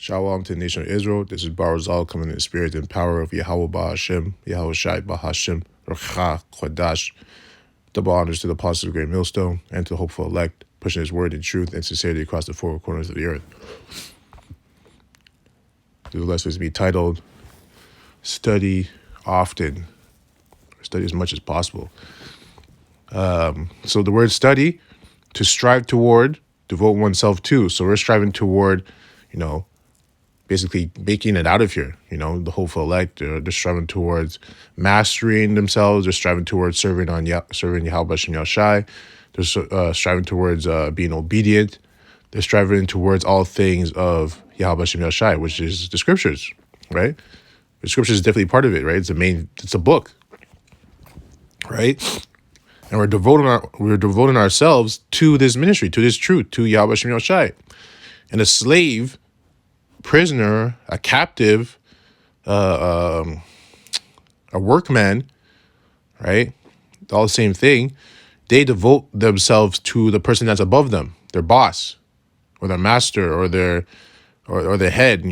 Shalom to the nation of Israel. This is Barazal coming in the spirit and power of Yahweh Ba'Hashem, Yahweh Shai Ba'Hashem, Racha Chodash. Double honors to the apostles of the Great Millstone and to the hopeful elect, pushing his word in truth and sincerity across the four corners of the earth. This lesson is be titled, Study Often, or study as much as possible. So the word study, to strive toward, devote oneself to. So we're striving toward, basically making it out of here. The hopeful elect, they're striving towards mastering themselves. They're striving towards serving Yahweh Shem Yahshai. They're striving towards being obedient. They're striving towards all things of Yahweh Shem Yahshai, which is the scriptures, right? The scriptures is definitely part of it, right? It's a book, right? And we're devoting ourselves to this ministry, to this truth, to Yahweh Shem Yahshai. And a slave, prisoner, a captive, a workman, right? All the same thing. They devote themselves to the person that's above them, their boss, or their master, or their head,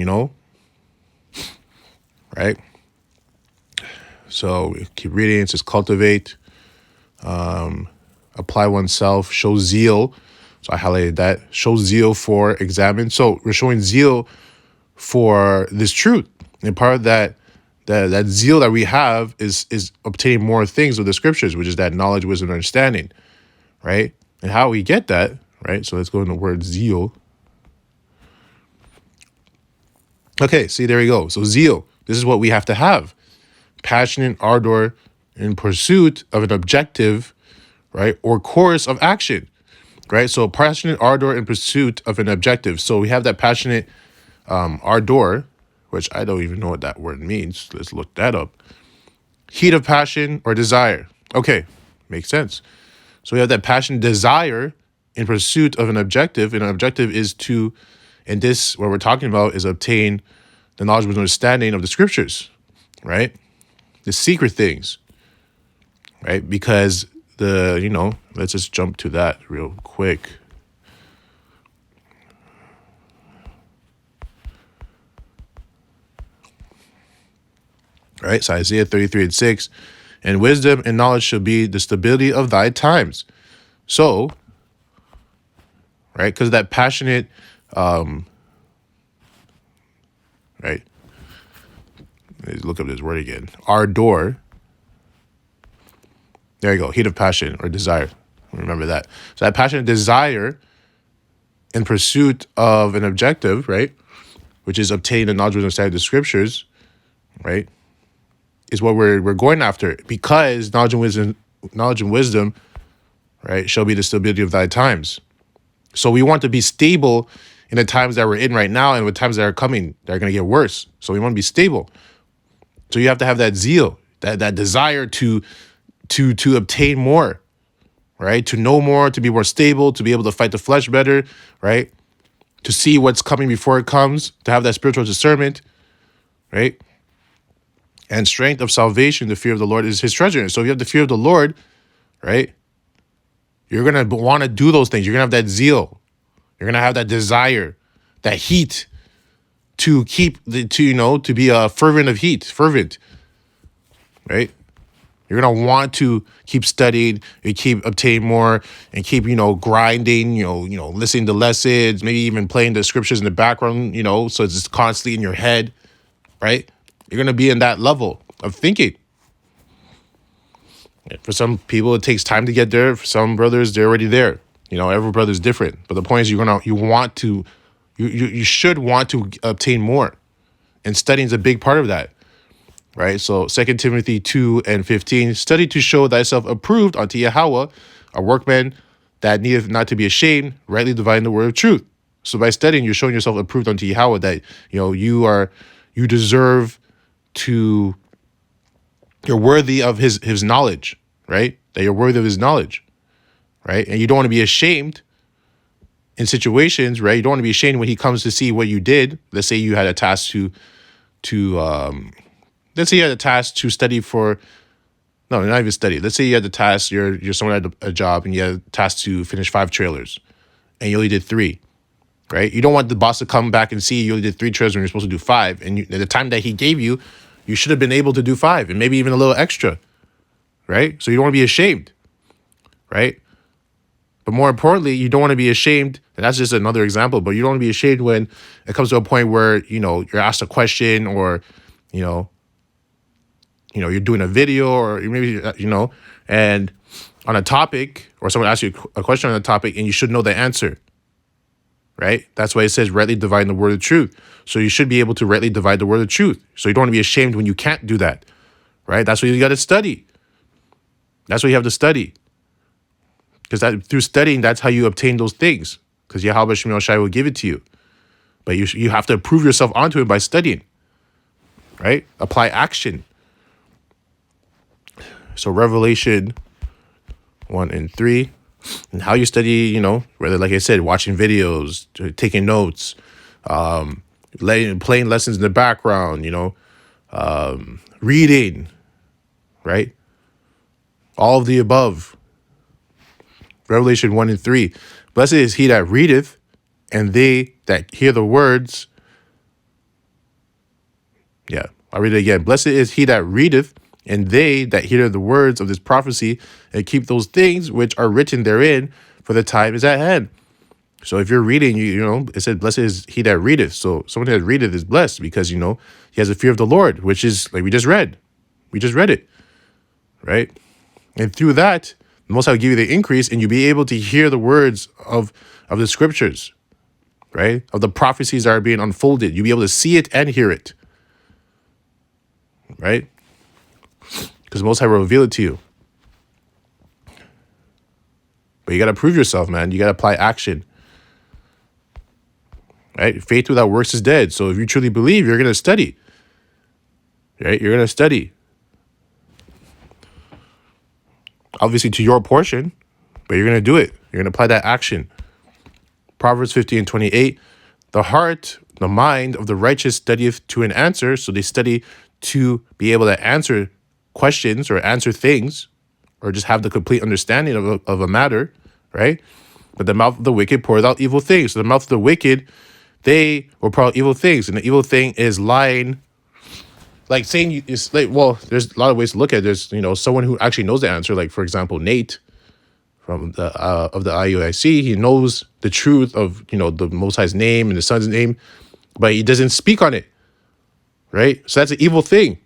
right? So we keep reading. It says cultivate, apply oneself, show zeal. So I highlighted that. Show zeal for examine. So we're showing zeal for this truth. And part of that zeal that we have is obtaining more things of the scriptures, which is that knowledge, wisdom, and understanding, right? And how we get that, right? So let's go into the word zeal. Okay, see, there we go. So zeal, this is what we have to have. Passionate ardor in pursuit of an objective, right? Or course of action, right? So passionate ardor in pursuit of an objective. So we have that passionate ardor, which I don't even know what that word means. Let's look that up. Heat of passion or desire. Okay, makes sense. So we have that passion, desire in pursuit of an objective. And an objective is to, and this, what we're talking about is obtain the knowledge and understanding of the scriptures, right? The secret things, right? Because let's just jump to that real quick. All right, so Isaiah 33:6, and wisdom and knowledge shall be the stability of thy times. So, right, because that passionate, right, let's look up this word again, ardor. There you go, heat of passion or desire. Remember that. So that passionate desire in pursuit of an objective, right, which is obtaining the knowledge and understanding of the scriptures, right, is what we're going after, because knowledge and wisdom, right, shall be the stability of thy times. So we want to be stable in the times that we're in right now and with times that are coming that are going to get worse. So we want to be stable. So you have to have that zeal, that desire to obtain more, right? To know more, to be more stable, to be able to fight the flesh better, right? To see what's coming before it comes, to have that spiritual discernment, right? And strength of salvation, the fear of the Lord is his treasure. So if you have the fear of the Lord, right, you're going to want to do those things. You're going to have that zeal. You're going to have that desire, that heat to to be a fervent, right? You're going to want to keep studying and keep obtain more and keep, grinding, listening to lessons, maybe even playing the scriptures in the background, so it's just constantly in your head, right? You're going to be in that level of thinking. For some people, it takes time to get there. For some brothers, they're already there. Every brother's different. But the point is, you should want to obtain more. And studying is a big part of that, right? So 2 Timothy 2:15, study to show thyself approved unto Yahweh, a workman that needeth not to be ashamed, rightly dividing the word of truth. So by studying, you're showing yourself approved unto Yahweh, that, you deserve to, you're worthy of his knowledge, right? That you're worthy of his knowledge, right? And you don't want to be ashamed in situations, right? You don't want to be ashamed when he comes to see what you did. Let's say you had a task let's say you had a task to study for, no, not even study. Let's say you had the task, you're someone at a job and you had a task to finish 5 trailers and you only did 3. right? You don't want the boss to come back and see you only did 3 chores when you're supposed to do 5. And at the time that he gave you, you should have been able to do 5 and maybe even a little extra, right? So you don't want to be ashamed, right? But more importantly, you don't want to be ashamed. And that's just another example, but you don't want to be ashamed when it comes to a point where, you're asked a question or, you're doing a video or maybe, and on a topic or someone asks you a question on a topic and you should know the answer, right? That's why it says rightly dividing the word of truth. So you should be able to rightly divide the word of truth. So you don't want to be ashamed when you can't do that, right? That's what you got to study. That's what you have to study. Because through studying, that's how you obtain those things. Because Yahweh Shemel Shai will give it to you. But you have to prove yourself onto it by studying, right? Apply action. So Revelation 1 and 3. And how you study, whether, like I said, watching videos, taking notes, playing lessons in the background, reading, right? All of the above. Revelation 1 and 3. Blessed is he that readeth, and they that hear the words. Yeah, I'll read it again. Blessed is he that readeth, and they that hear the words of this prophecy, and keep those things which are written therein, for the time is at hand. So if you're reading, it said, blessed is he that readeth. So someone that readeth is blessed because, he has a fear of the Lord, which is like we just read. We just read it, right? And through that, the Most High will give you the increase, and you'll be able to hear the words of the scriptures, right? Of the prophecies that are being unfolded. You'll be able to see it and hear it, right? Because the Most High will reveal it to you. But you got to prove yourself, man. You got to apply action, right? Faith without works is dead. So if you truly believe, you're going to study, right? You're going to study. Obviously to your portion, but you're going to do it. You're going to apply that action. Proverbs 15 and 28, the heart, the mind of the righteous studieth to an answer. So they study to be able to answer questions or answer things or just have the complete understanding of a matter, right? But the mouth of the wicked pours out evil things. So the mouth of the wicked, they will pour out evil things. And the evil thing is lying. Like saying it's like, well, there's a lot of ways to look at it. There's, someone who actually knows the answer. Like, for example, Nate from the IUIC, he knows the truth of, the Most High's name and the Son's name, but he doesn't speak on it, right? So that's an evil thing.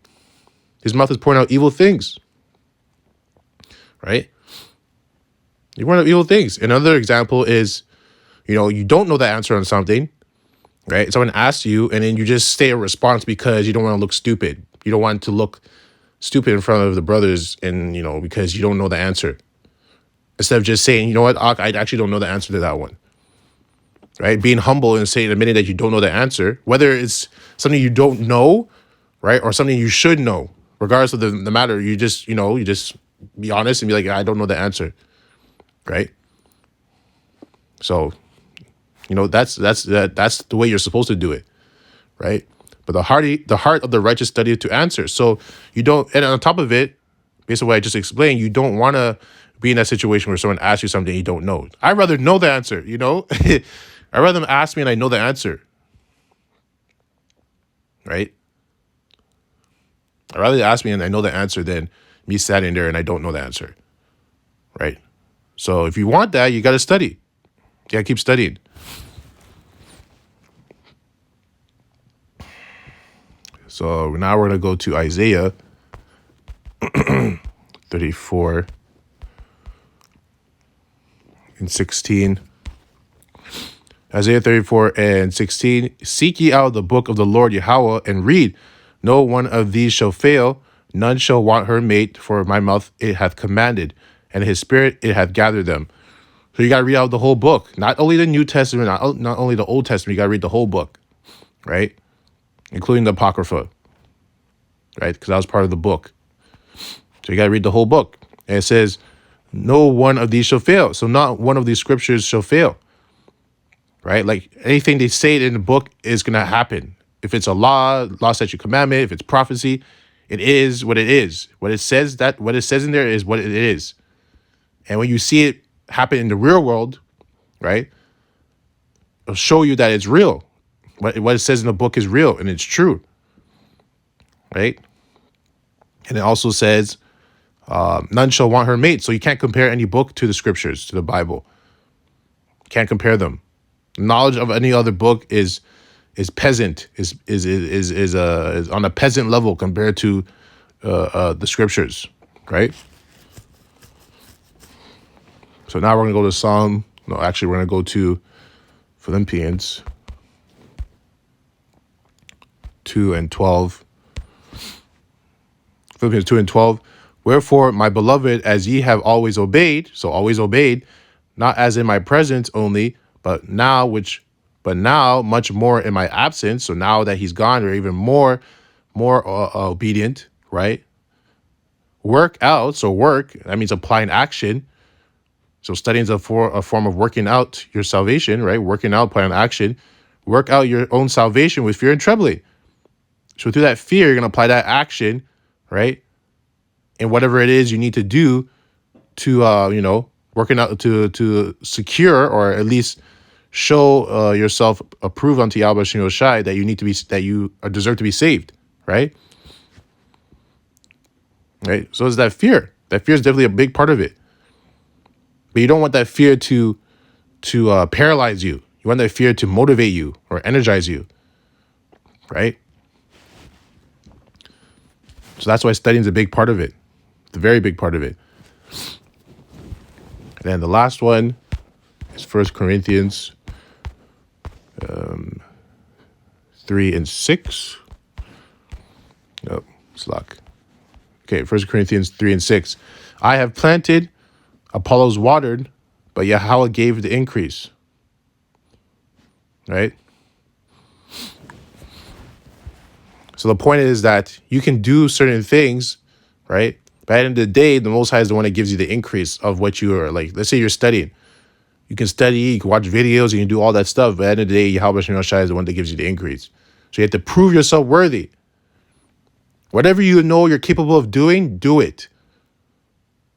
His mouth is pouring out evil things, right? You're pouring out evil things. Another example is, you don't know the answer on something, right? Someone asks you, and then you just say a response because you don't want to look stupid. You don't want to look stupid in front of the brothers, and because you don't know the answer. Instead of just saying, you know what, I actually don't know the answer to that one, right? Being humble and admitting that you don't know the answer, whether it's something you don't know, right, or something you should know, regardless of the matter. You just, you just be honest and be like, I don't know the answer, right? So, that's the way you're supposed to do it, right? But the heart of the righteous studieth to answer. So you don't, and on top of it, based on what I just explained, you don't want to be in that situation where someone asks you something you don't know. I'd rather know the answer, I'd rather them ask me and I know the answer, right? I'd rather they ask me and I know the answer than me standing there and I don't know the answer, right? So if you want that, you got to study. You got to keep studying. So now we're going to go to Isaiah 34 and 16. Isaiah 34 and 16. Seek ye out the book of the Lord Yahweh and read. No one of these shall fail. None shall want her mate, for my mouth it hath commanded, and his spirit it hath gathered them. So you got to read out the whole book. Not only the New Testament, not only the Old Testament, you got to read the whole book, right? Including the Apocrypha, right? Because that was part of the book. So you got to read the whole book. And it says, no one of these shall fail. So not one of these scriptures shall fail, right? Like anything they say in the book is going to happen. If it's a law, statute, commandment, if it's prophecy, it is what it is. What it says in there is what it is. And when you see it happen in the real world, right? show you that it's real. What it says in the book is real and it's true, right? And it also says, none shall want her mate. So you can't compare any book to the scriptures, to the Bible. Can't compare them. Knowledge of any other book is peasant, is on a peasant level compared to the scriptures, right? So now we're gonna go to we're gonna go to Philippians 2 and 12. Philippians 2 and 12. Wherefore, my beloved, as ye have always obeyed, so always obeyed, not as in my presence only, but now much more in my absence. So now that he's gone, we're even more obedient, right? Work out. So work, that means applying action. So studying is a form of working out your salvation, right? Working out, applying action. Work out your own salvation with fear and trembling. So through that fear, you're going to apply that action, right? And whatever it is you need to do to, working out to secure or at least show yourself approved unto Yahweh Shem Yoshai that you deserve to be saved, right? Right. So it's that fear. That fear is definitely a big part of it. But you don't want that fear to paralyze you. You want that fear to motivate you or energize you, right? So that's why studying is a big part of it, the very big part of it. And then the last one is 1 Corinthians 3 and 6. Oh, slack. Okay, 1 Corinthians 3 and 6. I have planted, Apollos watered, but Yahweh gave the increase. Right? So the point is that you can do certain things, right? But at the end of the day, the Most High is the one that gives you the increase of what you are like. Let's say you're studying. You can study, you can watch videos, you can do all that stuff. But at the end of the day, Yahweh Shem Yoshai is the one that gives you the increase. So you have to prove yourself worthy. Whatever you know you're capable of doing, do it.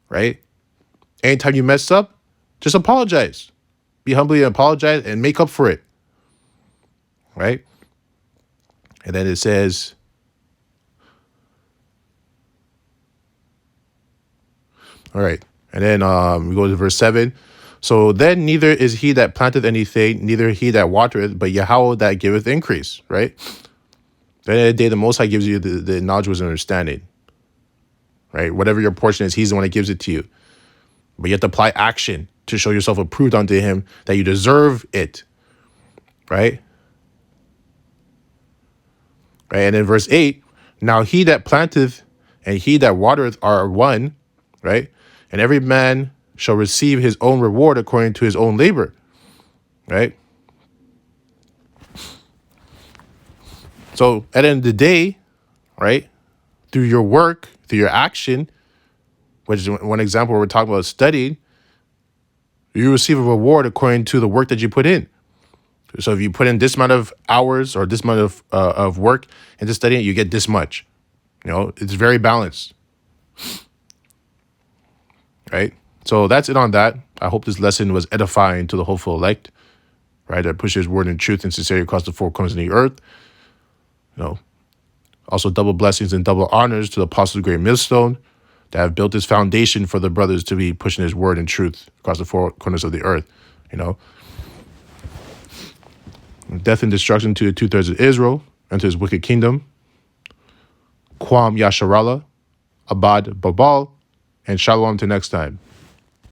Right? Anytime you mess up, just apologize. Be humbly and apologize and make up for it. Right? And then it says, all right. And then we go to verse 7. So then neither is he that planteth anything, neither he that watereth, but Yahweh that giveth increase, right? Then at the day, the Most High gives you the knowledge, wisdom, and understanding, right? Whatever your portion is, he's the one that gives it to you. But you have to apply action to show yourself approved unto him, that you deserve it, right? Right? And in verse 8, now he that planteth and he that watereth are one, right? And every man shall receive his own reward according to his own labor, right? So at the end of the day, right, through your work, through your action, which is one example where we're talking about studying, you receive a reward according to the work that you put in. So if you put in this amount of hours or this amount of work into studying, you get this much. It's very balanced, right? So that's it on that. I hope this lesson was edifying to the hopeful elect, right? That pushes word and truth and sincerity across the four corners of the earth. Also double blessings and double honors to the apostles of Great Millstone that have built this foundation for the brothers to be pushing his word and truth across the four corners of the earth, Death and destruction to the 2/3 of Israel and to his wicked kingdom. Kwam Yasharallah, Abad Babal, and Shalom till next time.